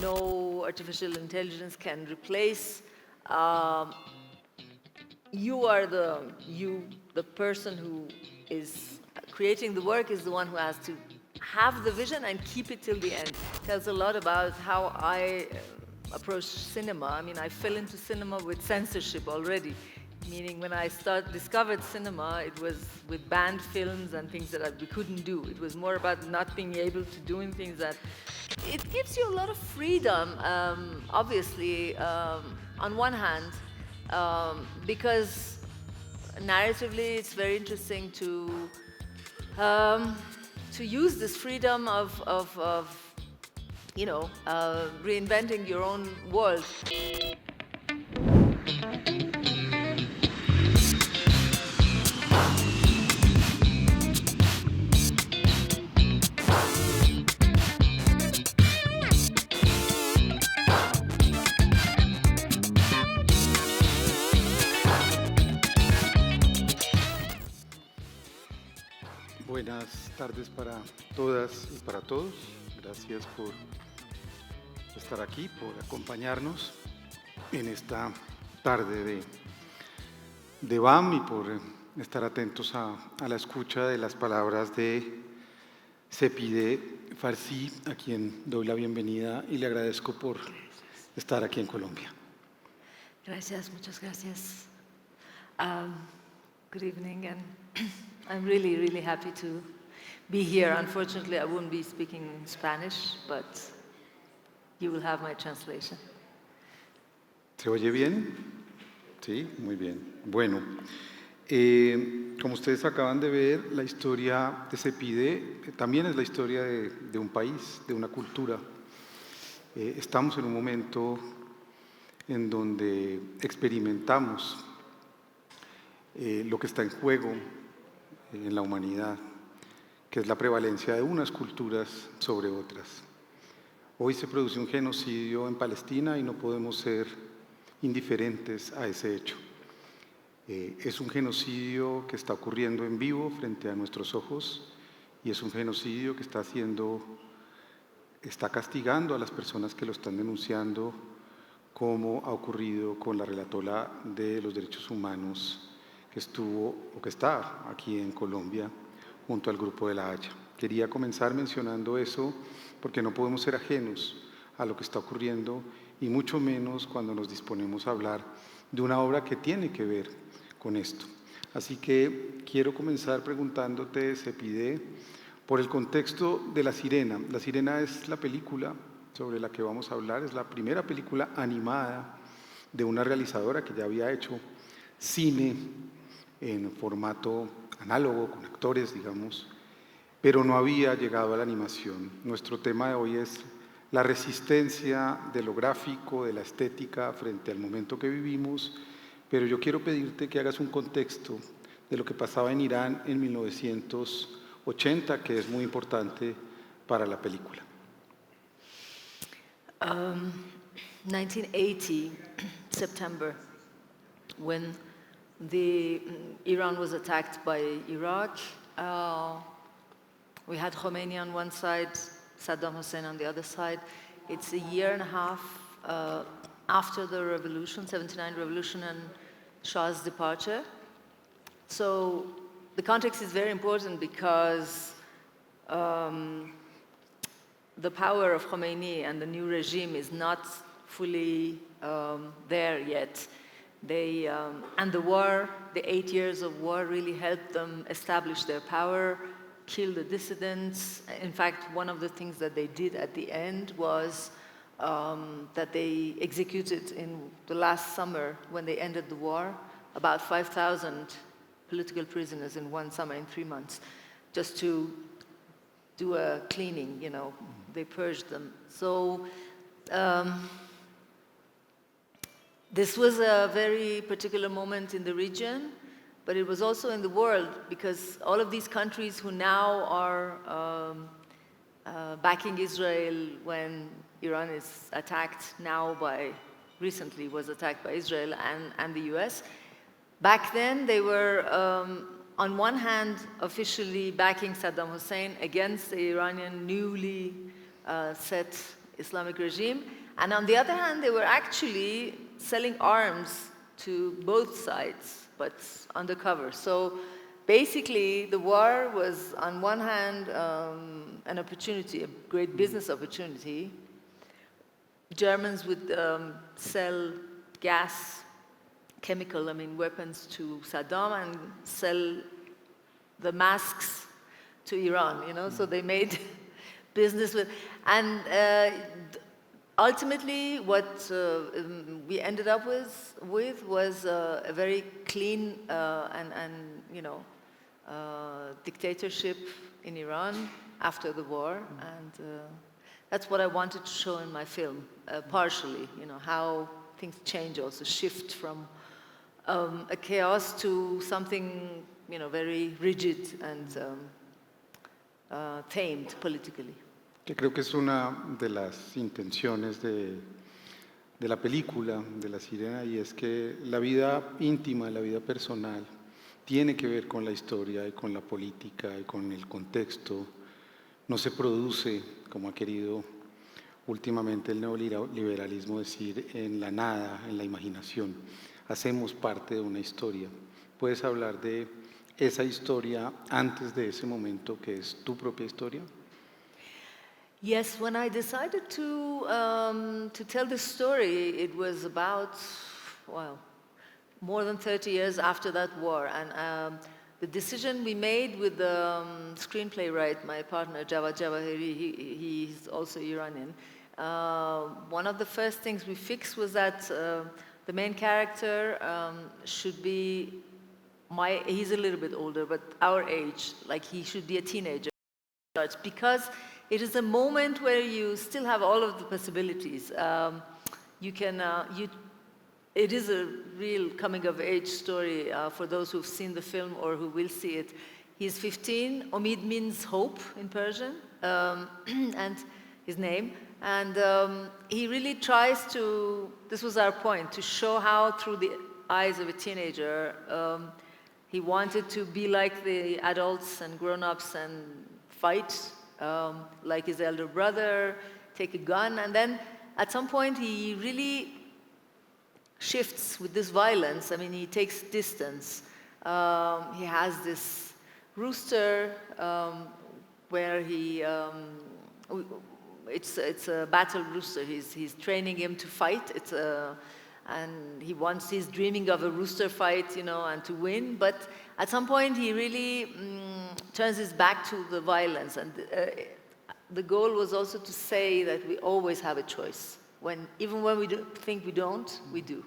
no artificial intelligence can replace. The person who is creating the work is the one who has to have the vision and keep it till the end. Tells a lot about how I approach cinema. I mean, I fell into cinema with censorship already, meaning when I discovered cinema, it was with banned films and things that we couldn't do. It was more about not being able to doing things that it gives you a lot of freedom, obviously, on one hand, because narratively it's very interesting to use this freedom of reinventing your own world. Buenas tardes para todas y para todos. Gracias por estar aquí, por acompañarnos en esta tarde de BAM y por estar atentos a la escucha de las palabras de Sepideh Farsi, a quien doy la bienvenida y le agradezco por estar aquí en Colombia. Gracias, muchas gracias. Good evening, and I'm really, really happy to be here. Unfortunately, I won't be speaking Spanish, but you will have my translation. ¿Se oye bien? Sí, muy bien. Bueno, como ustedes acaban de ver, la historia de Sepideh también es la historia de un país, de una cultura. Estamos en un momento en donde experimentamos lo que está en juego en la humanidad, que es la prevalencia de unas culturas sobre otras. Hoy se produce un genocidio en Palestina y no podemos ser indiferentes a ese hecho. Es un genocidio que está ocurriendo en vivo frente a nuestros ojos y es un genocidio que está castigando a las personas que lo están denunciando, como ha ocurrido con la relatora de los derechos humanos que está aquí en Colombia junto al Grupo de La Haya. Quería comenzar mencionando eso porque no podemos ser ajenos a lo que está ocurriendo y mucho menos cuando nos disponemos a hablar de una obra que tiene que ver con esto. Así que quiero comenzar preguntándote, Sepideh, por el contexto de La Sirena. La Sirena es la película sobre la que vamos a hablar, es la primera película animada de una realizadora que ya había hecho cine en formato análogo, con actores, digamos, pero no había llegado a la animación. Nuestro tema de hoy es la resistencia de lo gráfico, de la estética frente al momento que vivimos, pero yo quiero pedirte que hagas un contexto de lo que pasaba en Irán en 1980, que es muy importante para la película. 1980, September, when Iran was attacked by Iraq. We had Khomeini on one side, Saddam Hussein on the other side. It's a year and a half after the revolution, 79 revolution and Shah's departure. So the context is very important because the power of Khomeini and the new regime is not fully there yet. And the war, the 8 years of war really helped them establish their power, kill the dissidents. In fact, one of the things that they did at the end was that they executed in the last summer, when they ended the war, about 5,000 political prisoners in one summer, in 3 months, just to do a cleaning, they purged them. So this was a very particular moment in the region, but it was also in the world, because all of these countries who now are backing Israel when Iran is attacked recently was attacked by Israel and the US. Back then, they were, on one hand, officially backing Saddam Hussein against the Iranian newly set Islamic regime. And on the other hand, they were actually selling arms to both sides, but undercover. So basically, the war was, on one hand, an opportunity, a great business opportunity. Germans would sell gas, chemical, weapons to Saddam and sell the masks to Iran, So they made business with, and ultimately what we ended up with was a very clean and dictatorship in Iran after the war, and that's what I wanted to show in my film, partially, how things change, also shift from a chaos to something, very rigid and tamed politically. Que creo que es una de las intenciones de la película, de La Sirena, y es que la vida íntima, la vida personal, tiene que ver con la historia y con la política y con el contexto. No se produce, como ha querido últimamente el neoliberalismo decir, en la nada, en la imaginación. Hacemos parte de una historia. ¿Puedes hablar de esa historia antes de ese momento que es tu propia historia? Yes, when I decided to tell this story, it was about, more than 30 years after that war. And the decision we made with the screenplay writer, my partner, Javad Jawahiri, he's also Iranian. One of the first things we fixed was that the main character should be he's a little bit older, but our age, like he should be a teenager. Because it is a moment where you still have all of the possibilities. It is a real coming-of-age story for those who've seen the film or who will see it. He's 15. Omid means hope in Persian, and his name. And he really tries to, this was our point, to show how through the eyes of a teenager, he wanted to be like the adults and grown-ups and fight like his elder brother, take a gun, and then at some point he really shifts with this violence. He takes distance. He has this rooster where it's a battle rooster. He's training him to fight. And he's dreaming of a rooster fight, and to win. But at some point, he really turns his back to the violence. And the goal was also to say that we always have a choice. Even when we think we don't, we do.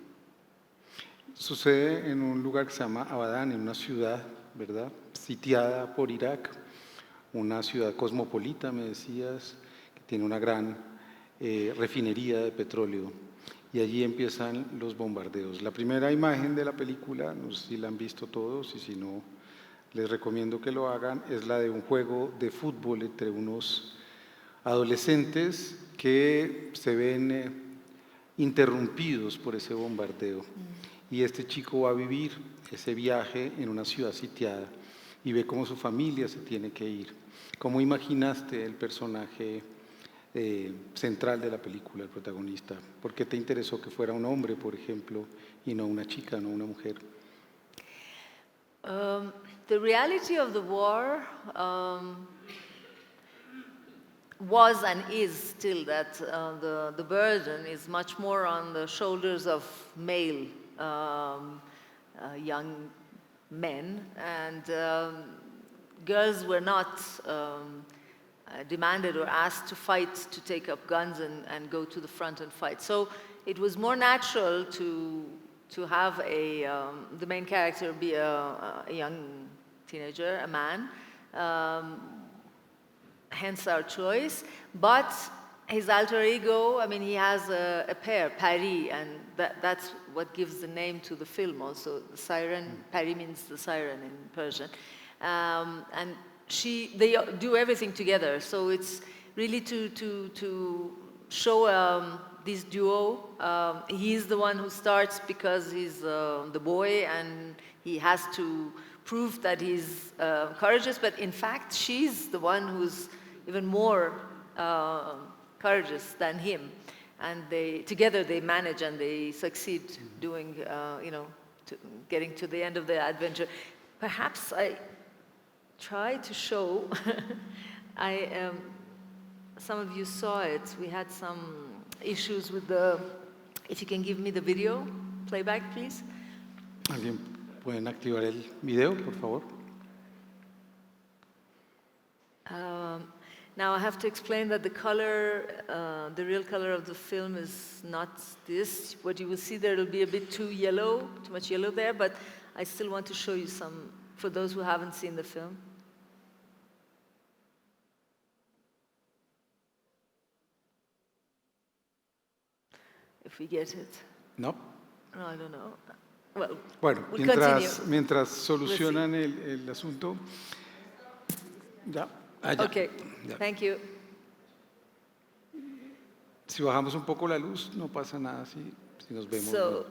Sucede en un lugar que se llama Abadán, en una ciudad, ¿verdad? Sitiada por Irak, una ciudad cosmopolita, me decías, que tiene una gran refinería de petróleo. Y allí empiezan los bombardeos. La primera imagen de la película, no sé si la han visto todos, y si no, les recomiendo que lo hagan, es la de un juego de fútbol entre unos adolescentes que se ven interrumpidos por ese bombardeo. Y este chico va a vivir ese viaje en una ciudad sitiada y ve cómo su familia se tiene que ir. ¿Cómo imaginaste el personaje central de la película, el protagonista? ¿Por qué te interesó que fuera un hombre, por ejemplo, y no una chica, no una mujer? The reality of the war was and is still that the burden is much more on the shoulders of male young men, and girls were not demanded or asked to fight, to take up guns and go to the front and fight. So it was more natural to have the main character be a young teenager, a man, hence our choice. But his alter ego, he has a pair, Pari, and that's what gives the name to the film also. The siren, Pari means the siren in Persian. And they do everything together, so it's really to show this duo. He's the one who starts because he's the boy and he has to prove that he's courageous, but in fact she's the one who's even more courageous than him. And together they manage and they succeed doing, getting to the end of the adventure. Perhaps I try to show, some of you saw it. We had some issues with if you can give me the video playback, please. ¿Alguien pueden activar el video, por favor? Now I have to explain that the color, the real color of the film is not this. What you will see there will be a bit too much yellow there, but I still want to show you some, for those who haven't seen the film. If we get it. No. No, I don't know. Well, Bueno, we'll mientras solucionan el asunto, ya. Okay, ya. Thank you. Si bajamos un poco la luz, no pasa nada si nos vemos. So,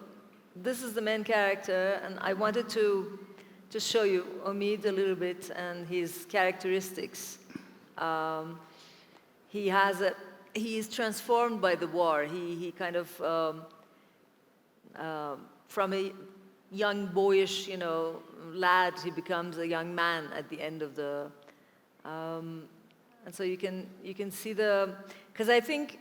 this is the main character, and I wanted to just show you Omid a little bit and his characteristics. He is transformed by the war. He kind of, from a young boyish, lad, he becomes a young man at the end of the, and so you can see because I think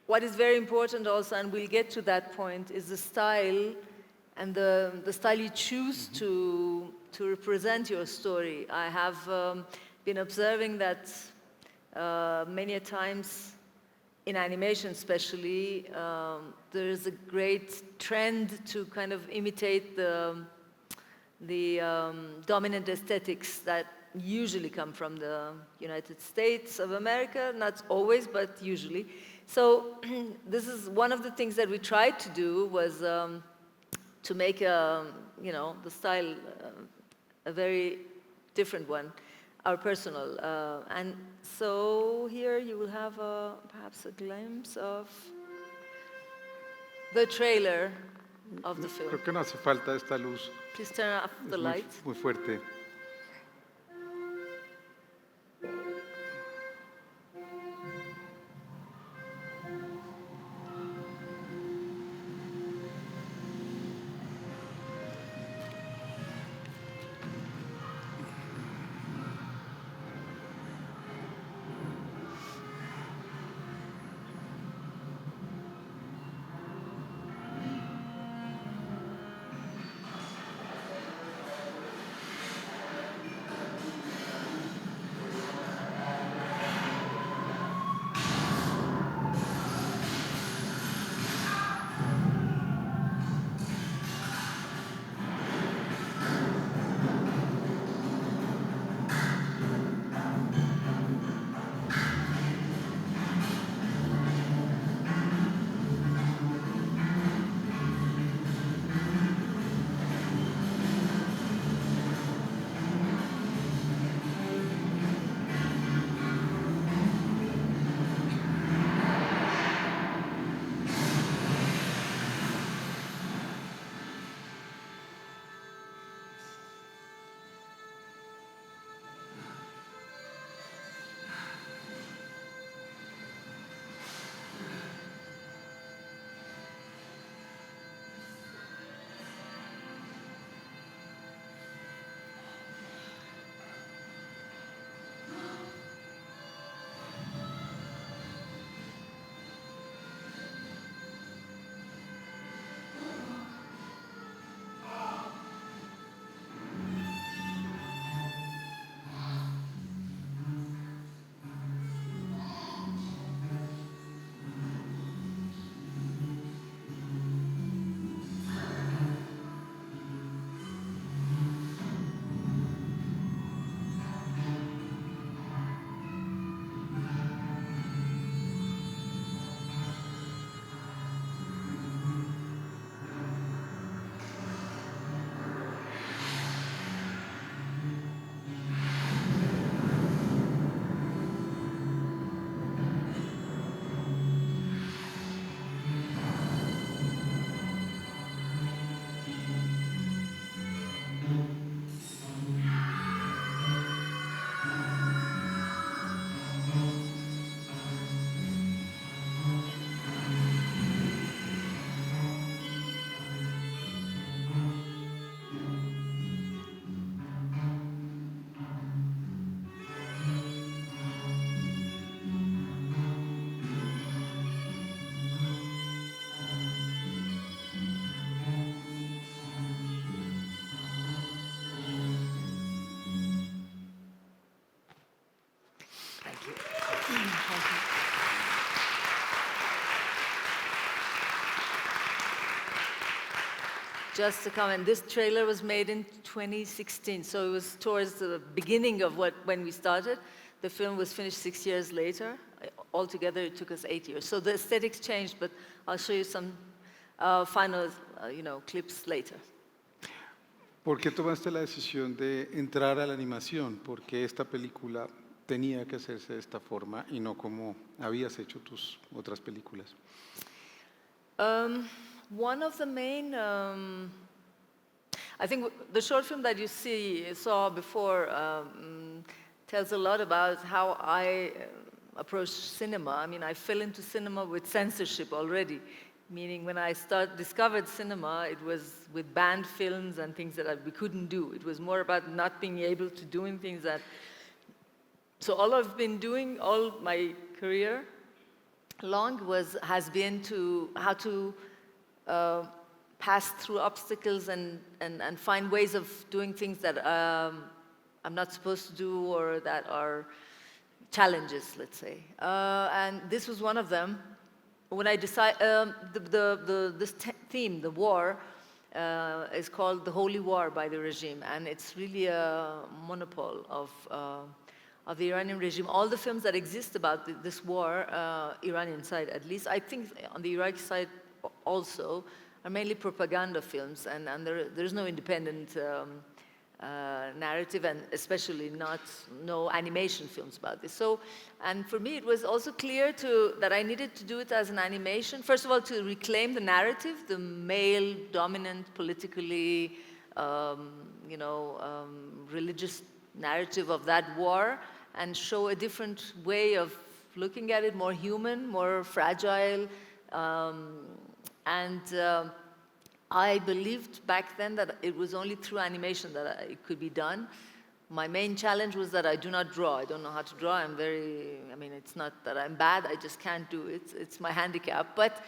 what is very important also, and we'll get to that point, is the style and the style you choose to represent your story. I have been observing that many a times in animation especially, there is a great trend to kind of imitate the dominant aesthetics that usually come from the United States of America, not always, but usually. So this is one of the things that we tried to do was to make the style a very different one, our personal. And so here you will have perhaps a glimpse of the trailer of the film. Creo que no hace falta esta luz. Please turn off the light. Muy fuerte. just to comment, this trailer was made in 2016, so it was towards the beginning of when we started. The film was finished 6 years later. Altogether, it took us 8 years. So the aesthetics changed, but I'll show you some final, clips later. ¿Por qué tomaste la decisión de entrar a la animación? Porque esta película tenía que hacerse de esta forma y no como habías hecho tus otras películas. One of the main, I think the short film that you saw before tells a lot about how I approached cinema. I mean, I fell into cinema with censorship already, meaning when I discovered cinema, it was with banned films and things that we couldn't do. It was more about not being able to doing things that. So all I've been doing all my career long has been how to pass through obstacles and find ways of doing things that I'm not supposed to do or that are challenges, let's say. And this was one of them. When I decided, this theme, the war, is called The Holy War by the regime, and it's really a monopole of the Iranian regime. All the films that exist about this war, Iranian side at least, I think on the Iraqi side also, are mainly propaganda films, and there's no independent narrative, and especially no animation films about this. So, and for me, it was also clear that I needed to do it as an animation. First of all, to reclaim the narrative, the male, dominant, politically, religious narrative of that war, and show a different way of looking at it, more human, more fragile, I believed back then that it was only through animation that it could be done. My main challenge was that I do not draw. I don't know how to draw. It's not that I'm bad, I just can't do it. It's my handicap. But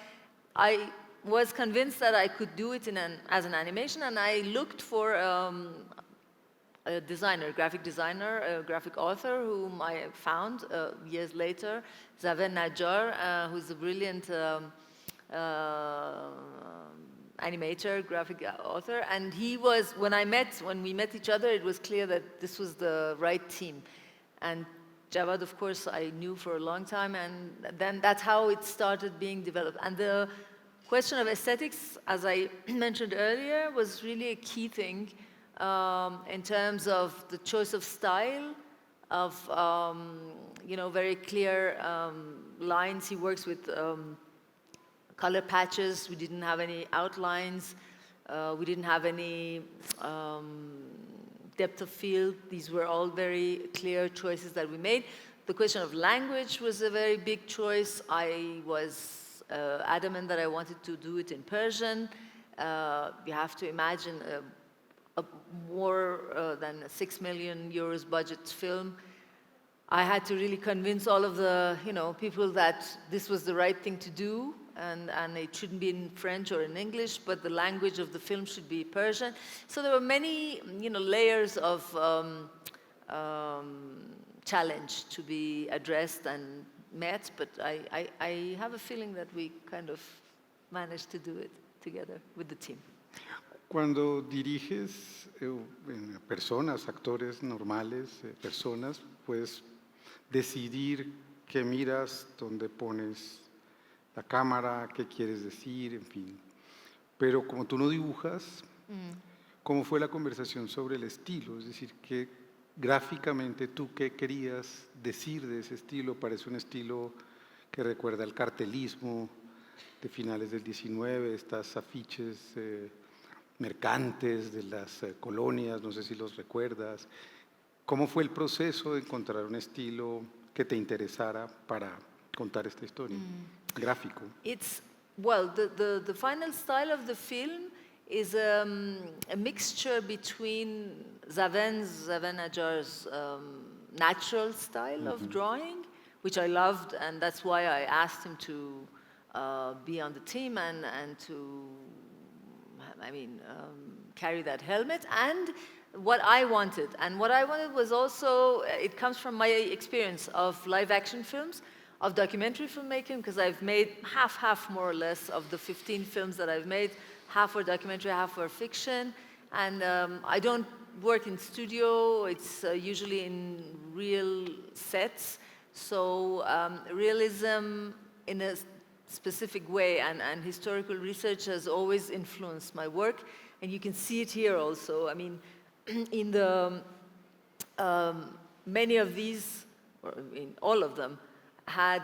I was convinced that I could do it as an animation, and I looked for a graphic designer, a graphic author, whom I found years later, Zaven Najjar, who's a brilliant animator, graphic author, and he was, when we met each other, it was clear that this was the right team. And Javad, of course, I knew for a long time, and then that's how it started being developed. And the question of aesthetics, as I mentioned earlier, was really a key thing in terms of the choice of style, of very clear lines. He works with color patches. We didn't have any outlines. We didn't have any depth of field. These were all very clear choices that we made. The question of language was a very big choice. I was adamant that I wanted to do it in Persian. You have to imagine a more than 6 million euros budget film. I had to really convince all of the people that this was the right thing to do, and it shouldn't be in French or in English, but the language of the film should be Persian. So there were many layers of challenge to be addressed and met, but I have a feeling that we kind of managed to do it together with the team. Cuando diriges personas, actores normales, personas, puedes decidir qué miras, dónde pones la cámara, qué quieres decir, en fin. Pero como tú no dibujas, ¿cómo fue la conversación sobre el estilo? Es decir, que gráficamente tú qué querías decir de ese estilo. Parece un estilo que recuerda al cartelismo de finales del 19, estas afiches mercantes de las colonias, no sé si los recuerdas. ¿Cómo fue el proceso de encontrar un estilo que te interesara para contar esta historia? Gráfico. The final style of the film is a mixture between Zaven Najjar's natural style of drawing, which I loved, and that's why I asked him to be on the team and to carry that helmet, and what I wanted. And what I wanted was also, it comes from my experience of live action films, of documentary filmmaking, because I've made half more or less of the 15 films that I've made. half for documentary, half for fiction. And I don't work in studio, it's usually in real sets. So realism in a specific way and historical research has always influenced my work. And you can see it here also. I mean, in the many of these, or in all of them, had,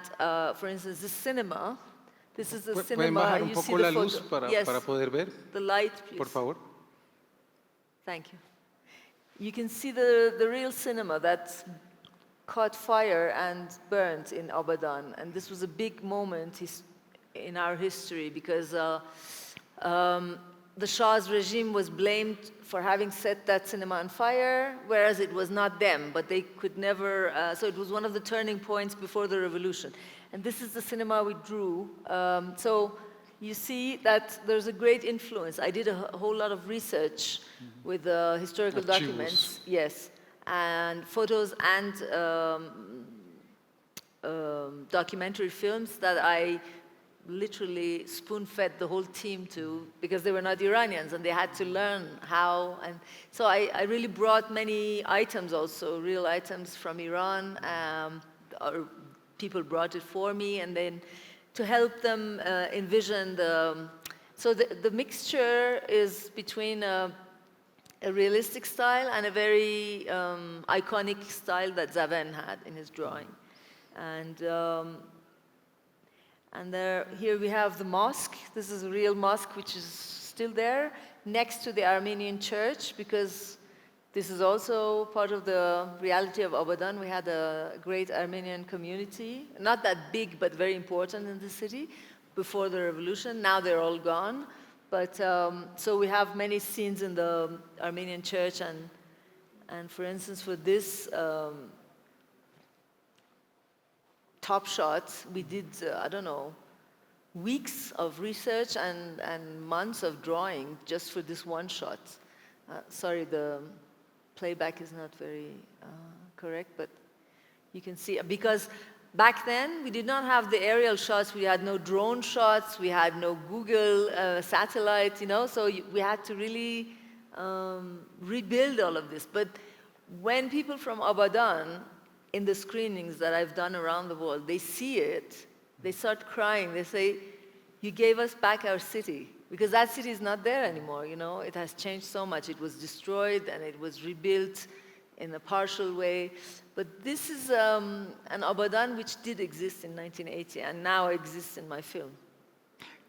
for instance, the cinema. This is the ¿Pueden cinema. bajar un You see poco the la photo. luz para, Yes, para poder ver, the light, please. por favor? Thank you. You can see the real cinema that caught fire and burned in Abadan. And this was a big moment in our history because the Shah's regime was blamed for having set that cinema on fire, whereas it was not them, but they could never, so it was one of the turning points before the revolution. And this is the cinema we drew. So you see that there's a great influence. I did a whole lot of research with historical documents, yes, and photos and documentary films that I literally spoon-fed the whole team to, because they were not Iranians and they had to learn how. And so I really brought many items also, real items from Iran, or people brought it for me, and then to help them envision so the mixture is between a realistic style and a very iconic style that Zaven had in his drawing. And here we have the mosque. This is a real mosque which is still there next to the Armenian church, because this is also part of the reality of Abadan. We had a great Armenian community, not that big, but very important in the city before the revolution. Now they're all gone. But so we have many scenes in the Armenian church, and for instance, for this top shots, we did, I don't know, weeks of research and months of drawing just for this one shot. Sorry, the playback is not very correct, but you can see, because back then we did not have the aerial shots, we had no drone shots, we had no Google satellite, you know, so we had to really rebuild all of this. But when people from Abadan, in the screenings that I've done around the world, they see it, they start crying, they say, you gave us back our city. Because that city is not there anymore, you know, it has changed so much. It was destroyed and it was rebuilt in a partial way. But this is an Abadan which did exist in 1980 and now exists in my film.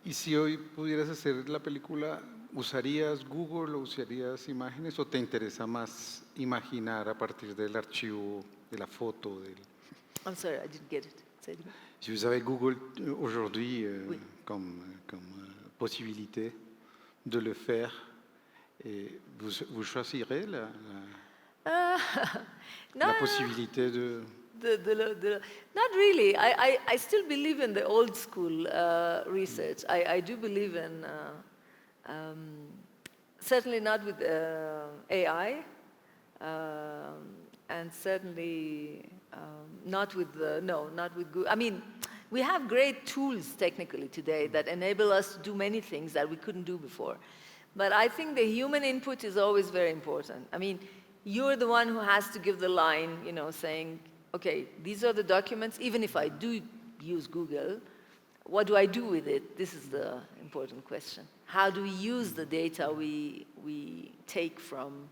Y si hoy pudieras hacer la película, ¿usarías Google o usarías imágenes o te interesa más imaginar a partir del archivo, de la foto? I'm sorry, I didn't get it. Say it again. Si vous avez Google aujourd'hui oui. comme possibilité de le faire, et vous choisirez la possibilité de... Not really. I still believe in the old school research. I do believe in, certainly not with AI, and certainly not with not with Google. I mean, we have great tools technically today that enable us to do many things that we couldn't do before. But I think the human input is always very important. I mean, you're the one who has to give the line, you know, saying, okay, these are the documents. Even if I do use Google, what do I do with it? This is the important question. How do we use the data we take from,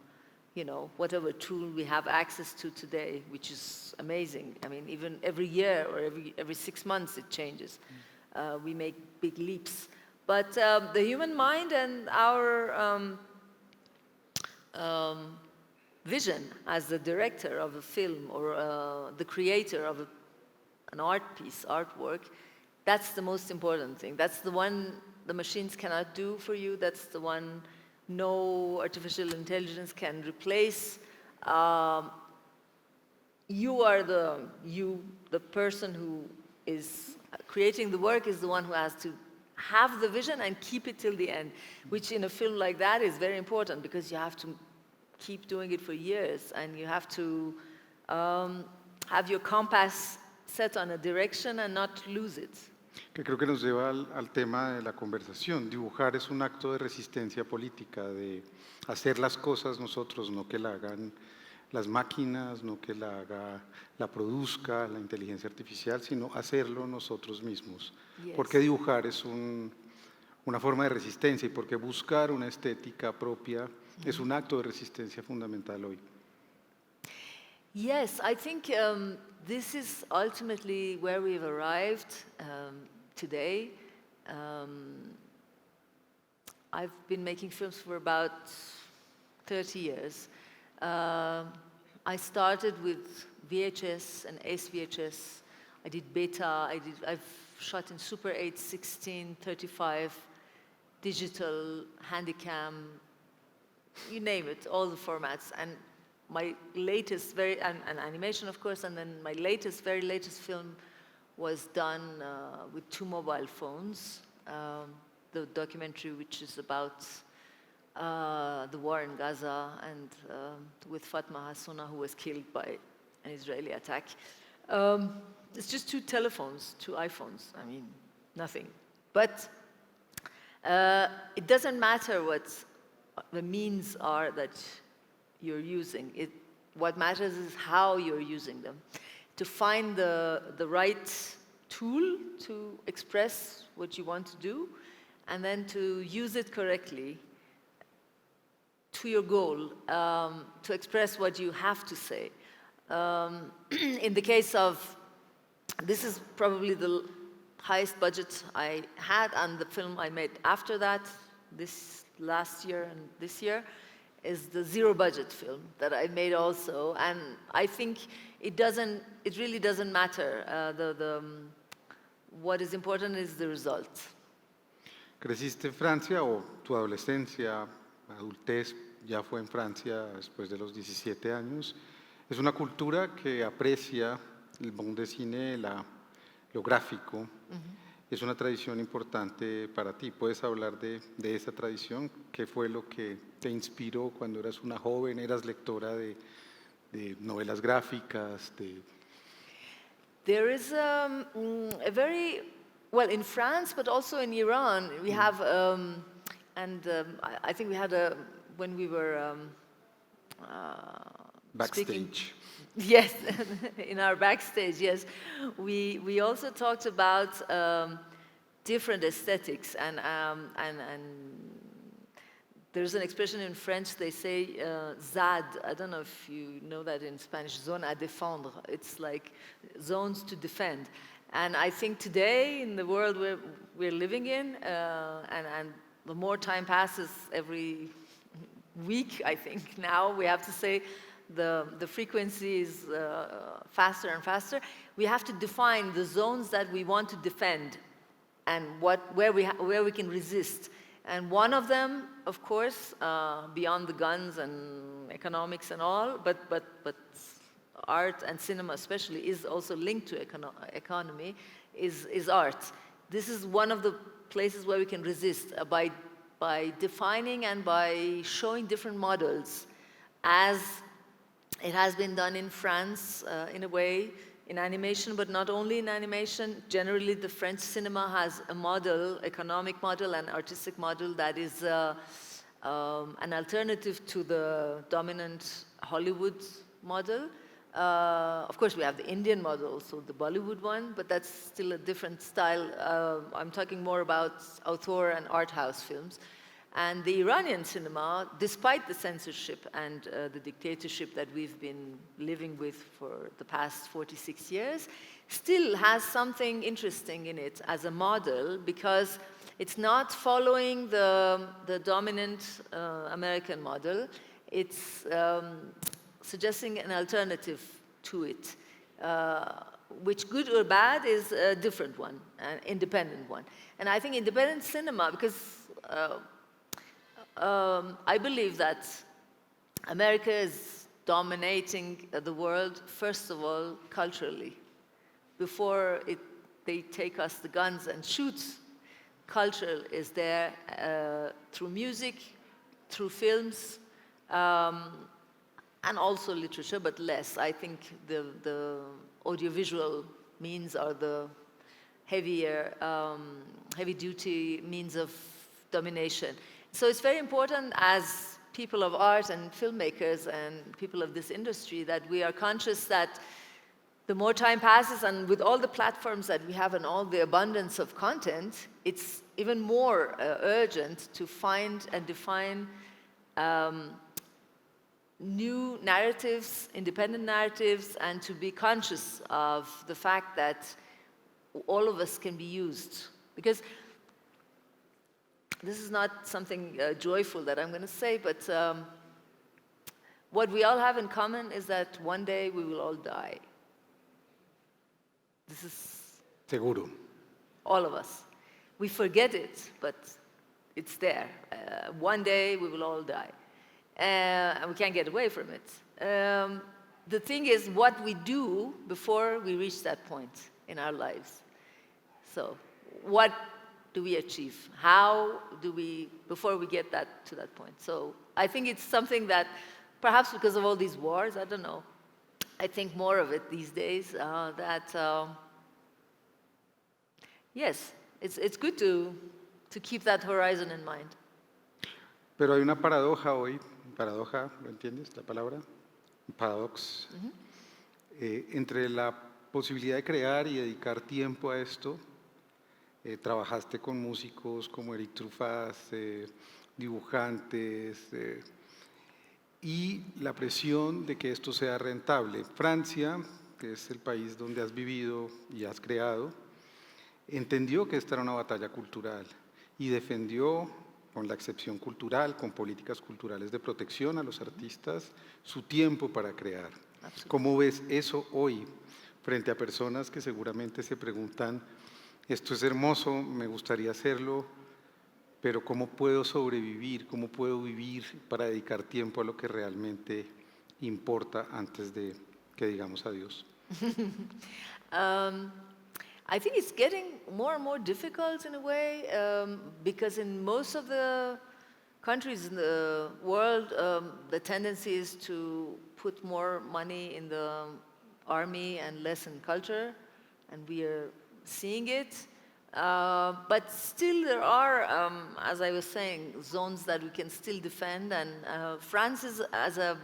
you know, whatever tool we have access to today, which is amazing. I mean, even every year or every 6 months it changes. We make big leaps. But the human mind and our vision as the director of a film or the creator of an art piece, artwork, that's the most important thing. That's the one the machines cannot do for you. That's the one no artificial intelligence can replace. You are the person who is creating the work is the one who has to have the vision and keep it till the end, which in a film like that is very important because you have to keep doing it for years and you have to have your compass set on a direction and not lose it. Que creo que nos lleva al tema de la conversación. Dibujar es un acto de resistencia política, de hacer las cosas nosotros, no que la hagan las máquinas, no que la produzca la inteligencia artificial, sino hacerlo nosotros mismos. Yes. Porque dibujar es una forma de resistencia y porque buscar una estética propia es un acto de resistencia fundamental hoy. Yes, I think this is ultimately where we've arrived today. I've been making films for about 30 years. I started with VHS and SVHS. I did beta. I've shot in Super 8, 16, 35, digital, Handycam, you name it, all the formats. And my latest, and animation, of course, and then my very latest film was done with 2 mobile phones. The documentary, which is about the war in Gaza, and with Fatma Hassouna, who was killed by an Israeli attack. It's just 2 telephones, 2 iPhones. I mean, nothing. But it doesn't matter what the means are that you're using. What matters is how you're using them. To find the right tool to express what you want to do, and then to use it correctly to your goal, to express what you have to say. In the case of, this is probably the highest budget I had, and the film I made after that, this last year and this year, is the zero budget film that I made also. And I think it really doesn't matter. What is important is the result. ¿Creciste en Francia o tu adolescencia, adultez ya fue en Francia después de los 17 años? Es una cultura que aprecia el bon de cine, lo gráfico. Es una tradición importante para ti. ¿Puedes hablar de esa tradición? ¿Qué fue lo que te inspiró cuando eras una joven? ¿Eras lectora de novelas gráficas? There is a very, well, in France, but also in Iran, we have, I think we had when we were Backstage. speaking, yes, in our backstage, yes, we also talked about different aesthetics, and there's an expression in French, they say ZAD. I don't know if you know that in Spanish, zone à défendre. It's like zones to defend. And I think today, in the world we're living in, and the more time passes every week, I think now we have to say the frequency is faster and faster. We have to define the zones that we want to defend and where we can resist. And one of them, of course, beyond the guns and economics and all, but art and cinema especially is also linked to economy, is art. This is one of the places where we can resist by defining and by showing different models, as it has been done in France in a way, in animation, but not only in animation. Generally, the French cinema has a model, economic model and artistic model, that is an alternative to the dominant Hollywood model. Of course, we have the Indian model, so the Bollywood one, but that's still a different style. I'm talking more about auteur and art house films. And the Iranian cinema, despite the censorship and the dictatorship that we've been living with for the past 46 years, still has something interesting in it as a model, because it's not following the dominant American model. It's suggesting an alternative to it, which, good or bad, is a different one, an independent one. And I think independent cinema, because I believe that America is dominating the world, first of all, culturally. Before they take us the guns and shoot, culture is there through music, through films, and also literature, but less. I think the audiovisual means are the heavy-duty means of domination. So it's very important as people of art and filmmakers and people of this industry that we are conscious that the more time passes and with all the platforms that we have and all the abundance of content, it's even more urgent to find and define new narratives, independent narratives, and to be conscious of the fact that all of us can be used. Because this is not something joyful that I'm going to say, but what we all have in common is that one day we will all die. This is Seguro. all of us. We forget it, but it's there. One day we will all die. And we can't get away from it. The thing is what we do before we reach that point in our lives. So what do we achieve? How do we, before we get to that point? So I think it's something that perhaps because of all these wars, I don't know, I think more of it these days, yes, it's good to keep that horizon in mind. Pero hay una paradoja hoy, paradoja, ¿lo entiendes la palabra? Paradox. Entre la posibilidad de crear y dedicar tiempo a esto, trabajaste con músicos como Eric Truffaz, dibujantes, y la presión de que esto sea rentable. Francia, que es el país donde has vivido y has creado, entendió que esta era una batalla cultural y defendió, con la excepción cultural, con políticas culturales de protección a los artistas, su tiempo para crear. ¿Cómo ves eso hoy frente a personas que seguramente se preguntan, esto es hermoso, me gustaría hacerlo, pero ¿cómo puedo sobrevivir? ¿Cómo puedo vivir para dedicar tiempo a lo que realmente importa antes de que digamos adiós? I think it's getting more and more difficult in a way because in most of the countries in the world, the tendency is to put more money in the army and less in culture, and we are seeing it. But still there are, as I was saying, zones that we can still defend, and France is a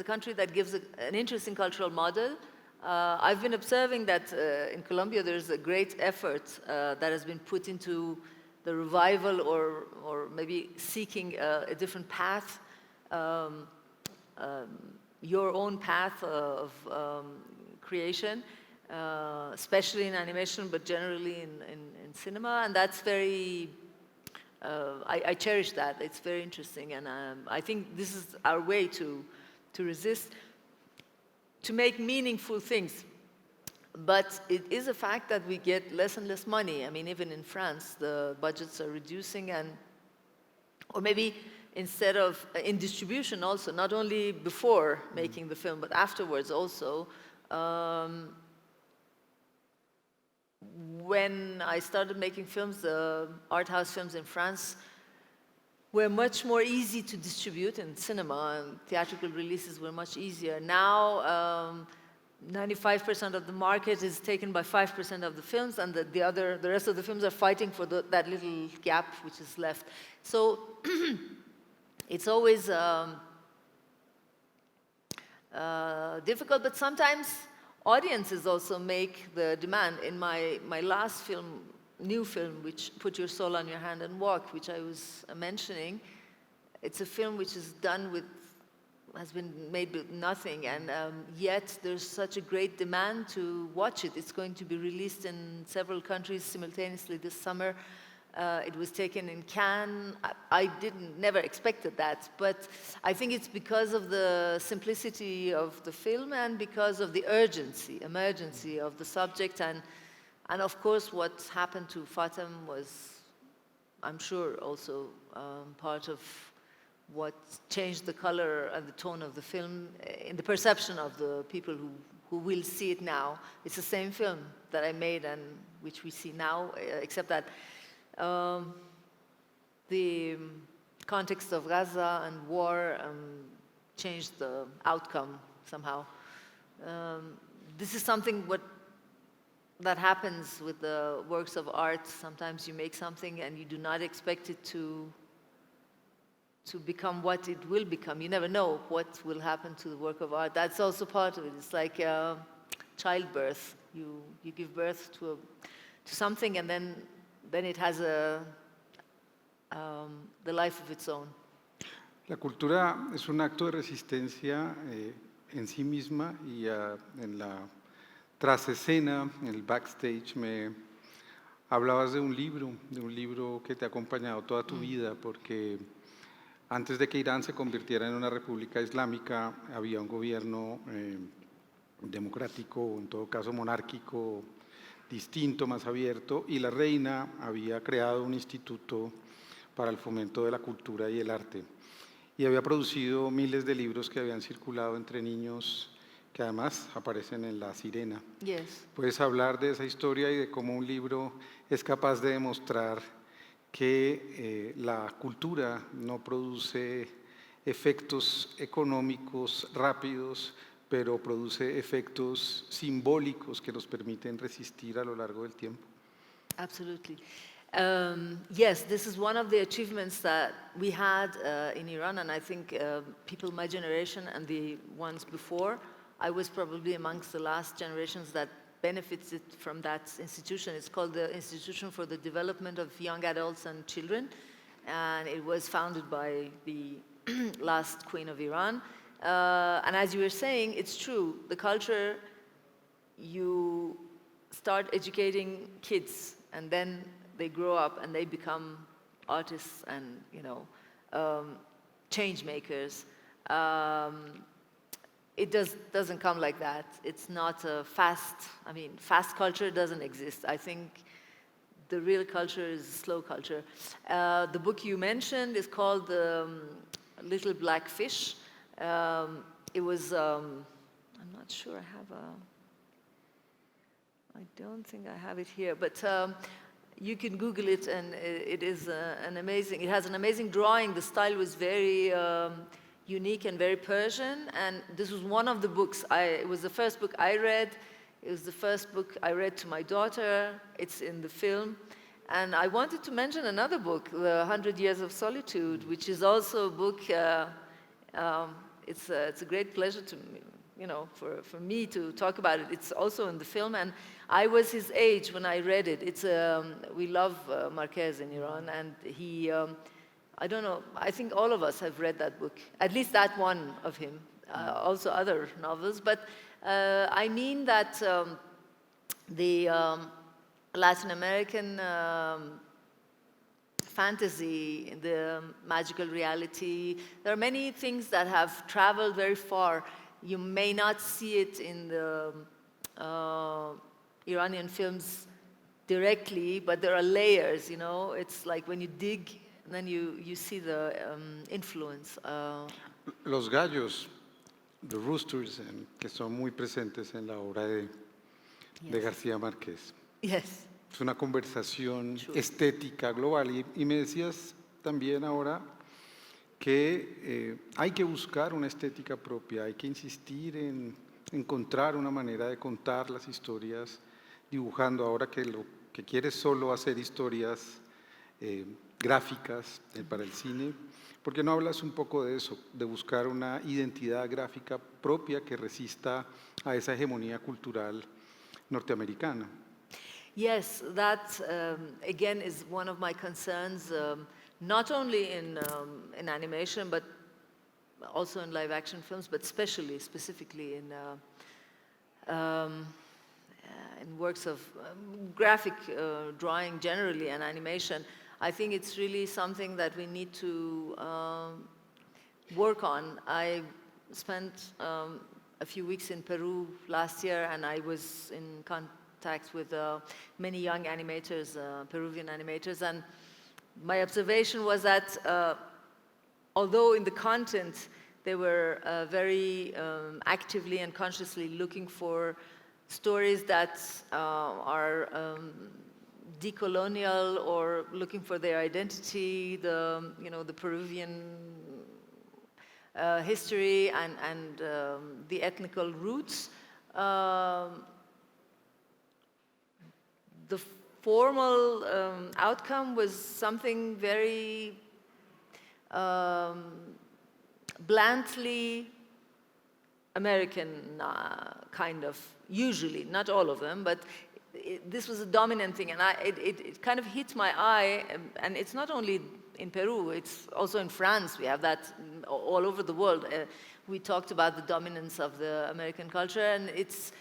country that gives an interesting cultural model. I've been observing that in Colombia there's a great effort that has been put into the revival or maybe seeking a different path, your own path of creation. Especially in animation, but generally in cinema, and that's very, I cherish that. It's very interesting, and I think this is our way to resist, to make meaningful things. But it is a fact that we get less and less money. I mean, even in France, the budgets are reducing, or maybe instead of, in distribution also, not only before making the film, but afterwards also. When I started making films, the art house films in France were much more easy to distribute in cinema, and theatrical releases were much easier. Now, 95% of the market is taken by 5% of the films, and the rest of the films are fighting for that little gap which is left. So it's always difficult, but sometimes audiences also make the demand. In my last film, new film, which Put Your Soul on Your Hand and Walk, which I was mentioning, it's a film which is has been made with nothing, and yet there's such a great demand to watch it. It's going to be released in several countries simultaneously this summer. It was taken in Cannes. I never expected that, but I think it's because of the simplicity of the film and because of the emergency of the subject, and of course what happened to Fatem was, I'm sure, also part of what changed the color and the tone of the film in the perception of the people who will see it now. It's the same film that I made and which we see now, except that the context of Gaza and war changed the outcome somehow. This is something what that happens with the works of art. Sometimes you make something and you do not expect it to become what it will become. You never know what will happen to the work of art. That's also part of it. It's like childbirth. You give birth to something, and then it has the life of its own. La cultura es un acto de resistencia en sí misma y en la trasescena, en el backstage, me hablabas de un libro que te ha acompañado toda tu vida, porque antes de que Irán se convirtiera en una república islámica, había un gobierno democrático, en todo caso monárquico, distinto, más abierto, y la reina había creado un instituto para el fomento de la cultura y el arte. Y había producido miles de libros que habían circulado entre niños, que además aparecen en La Sirena. Yes. ¿Puedes hablar de esa historia y de cómo un libro es capaz de demostrar que la cultura no produce efectos económicos rápidos, pero produce efectos simbólicos que nos permiten resistir a lo largo del tiempo? Absolutely. Yes, this is one of the achievements that we had in Iran, and I think people my generation and the ones before, I was probably amongst the last generations that benefited from that institution. It's called the Institution for the Development of Young Adults and Children, and it was founded by the last queen of Iran. And as you were saying, it's true. The culture, you start educating kids, and then they grow up and they become artists and, change makers. It doesn't come like that. It's not a fast culture doesn't exist. I think the real culture is slow culture. The book you mentioned is called Little Black Fish. It was, I'm not sure I don't think I have it here, but you can Google it, and it is it has an amazing drawing. The style was very unique and very Persian, and this was one of the books. It was the first book I read. It was the first book I read to my daughter. It's in the film. And I wanted to mention another book, The 100 Years of Solitude, which is also a book, it's a great pleasure to me, for me to talk about it. It's also in the film, and I was his age when I read it. We love Marquez in Iran, and he, I don't know, I think all of us have read that book, at least that one of him, also other novels. But I mean that the Latin American fantasy, the magical reality, there are many things that have traveled very far. You may not see it in the Iranian films directly, but there are layers, It's like when you dig, then you see the influence. Los gallos, the roosters, que son muy presentes en la obra de García Márquez. Yes. Es una conversación estética global. Y me decías también ahora que hay que buscar una estética propia, hay que insistir en encontrar una manera de contar las historias dibujando. Ahora que lo que quieres solo hacer historias gráficas para el cine, ¿por qué no hablas un poco de eso, de buscar una identidad gráfica propia que resista a esa hegemonía cultural norteamericana? Yes, that again is one of my concerns, not only in animation, but also in live action films, but specifically in works of graphic drawing generally and animation. I think it's really something that we need to work on. I spent a few weeks in Peru last year, and I was in contact with many young animators, Peruvian animators, and my observation was that although in the content they were very actively and consciously looking for stories that are decolonial or looking for their identity, the Peruvian history and the ethnical roots, the formal outcome was something very bluntly American kind of, usually, not all of them, but this was a dominant thing, and it kind of hit my eye, and it's not only in Peru, it's also in France. We have that all over the world. We talked about the dominance of the American culture, and it's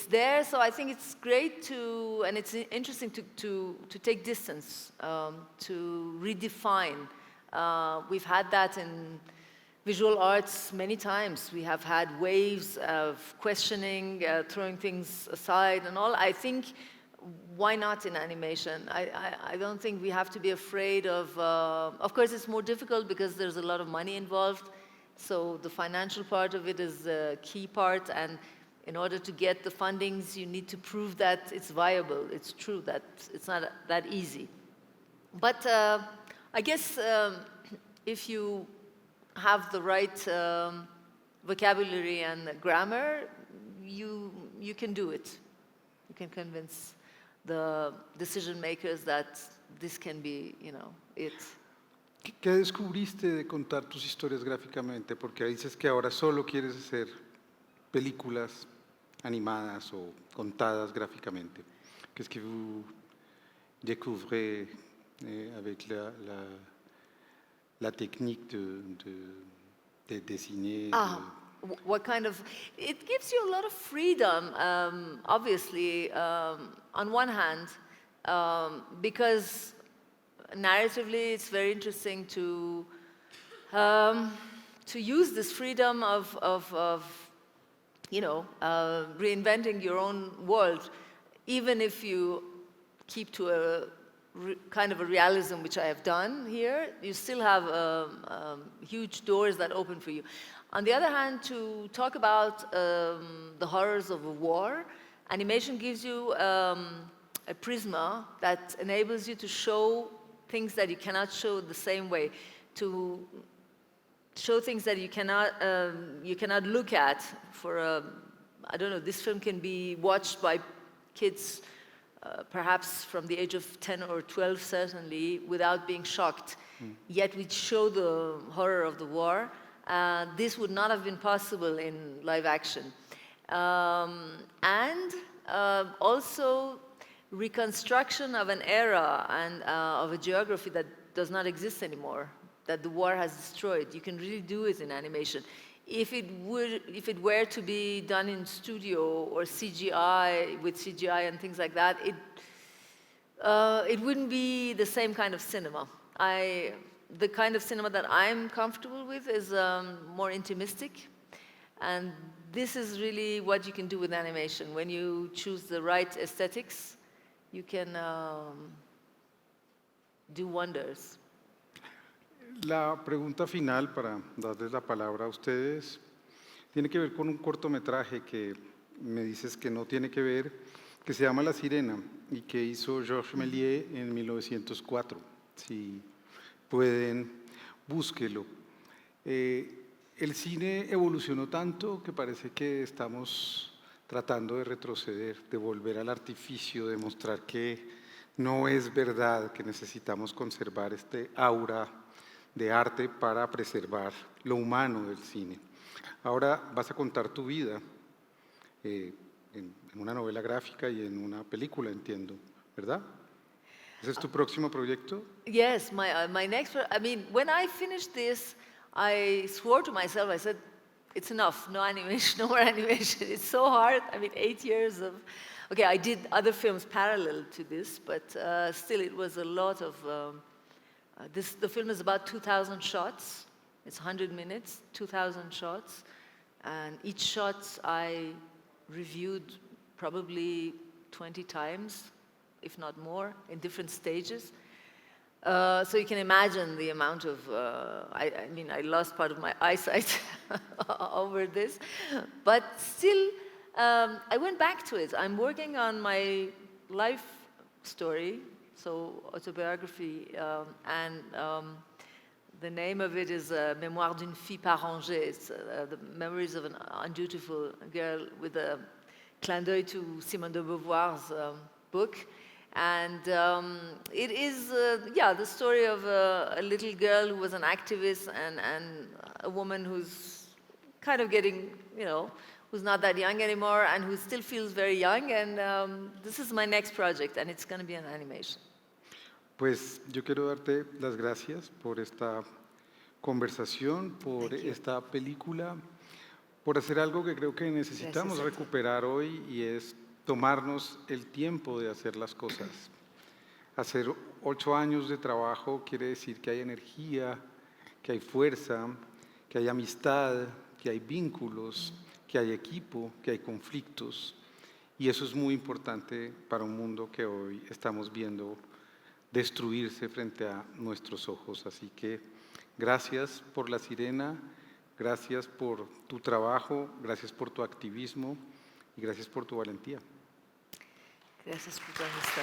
there, so I think it's great to, and it's interesting to take distance, to redefine. We've had that in visual arts many times. We have had waves of questioning, throwing things aside and all. I think, why not in animation? I don't think we have to be afraid of course it's more difficult because there's a lot of money involved, so the financial part of it is the key part, and in order to get the fundings, you need to prove that it's viable. It's true that it's not that easy. But I guess if you have the right vocabulary and grammar, you can do it. You can convince the decision makers that this can be, it. ¿Qué descubriste de contar tus historias gráficamente? Porque dices que ahora solo quieres hacer películas animadas o contadas gráficamente. Qu'est-ce que vous découvrez avec la technique de dessiner? What kind of, it gives you a lot of freedom, obviously, on one hand, because narratively it's very interesting to use this freedom of reinventing your own world, even if you keep to a kind of a realism, which I have done here. You still have huge doors that open for you. On the other hand, to talk about the horrors of a war, animation gives you a prisma that enables you to show things that you cannot show the same way, to show things that you cannot look at for I don't know, this film can be watched by kids perhaps from the age of 10 or 12 certainly, without being shocked. Yet we show the horror of the war. This would not have been possible in live action. And also reconstruction of an era and of a geography that does not exist anymore, that the war has destroyed. You can really do it in animation. If it were to be done in studio or CGI, with CGI and things like that, it wouldn't be the same kind of cinema. The kind of cinema that I'm comfortable with is more intimistic, and this is really what you can do with animation. When you choose the right aesthetics, you can do wonders. La pregunta final, para darles la palabra a ustedes, tiene que ver con un cortometraje que me dices que no tiene que ver, que se llama La Sirena y que hizo Georges Méliès en 1904. Si pueden, búsquelo. El cine evolucionó tanto que parece que estamos tratando de retroceder, de volver al artificio, de mostrar que no es verdad, que necesitamos conservar este aura de arte para preservar lo humano del cine. Ahora vas a contar tu vida en una novela gráfica y en una película, entiendo, ¿verdad? ¿Ese es tu próximo proyecto? Yes, my next, when I finished this, I swore to myself, I said, it's enough, no animation, no more animation. It's so hard. 8 years of, okay, I did other films parallel to this, but still it was a lot of, the film is about 2,000 shots. It's 100 minutes, 2,000 shots. And each shot I reviewed probably 20 times, if not more, in different stages. So you can imagine the amount of, I lost part of my eyesight over this. But still, I went back to it. I'm working on my life story, so autobiography, and the name of it is Mémoire d'une fille pas rangée. It's the memories of an undutiful girl, with a clin d'œil to Simone de Beauvoir's book. And it is, yeah, the story of a little girl who was an activist and a woman who's kind of getting, you know, who's not that young anymore and who still feels very young. And this is my next project, and it's going to be an animation. Pues yo quiero darte las gracias por esta conversación, por esta película, por hacer algo que creo que necesitamos recuperar hoy, y es tomarnos el tiempo de hacer las cosas. Hacer 8 años de trabajo quiere decir que hay energía, que hay fuerza, que hay amistad, que hay vínculos, que hay equipo, que hay conflictos. Y eso es muy importante para un mundo que hoy estamos viendo destruirse frente a nuestros ojos. Así que gracias por La Sirena, gracias por tu trabajo, gracias por tu activismo y gracias por tu valentía. Gracias por tu amistad.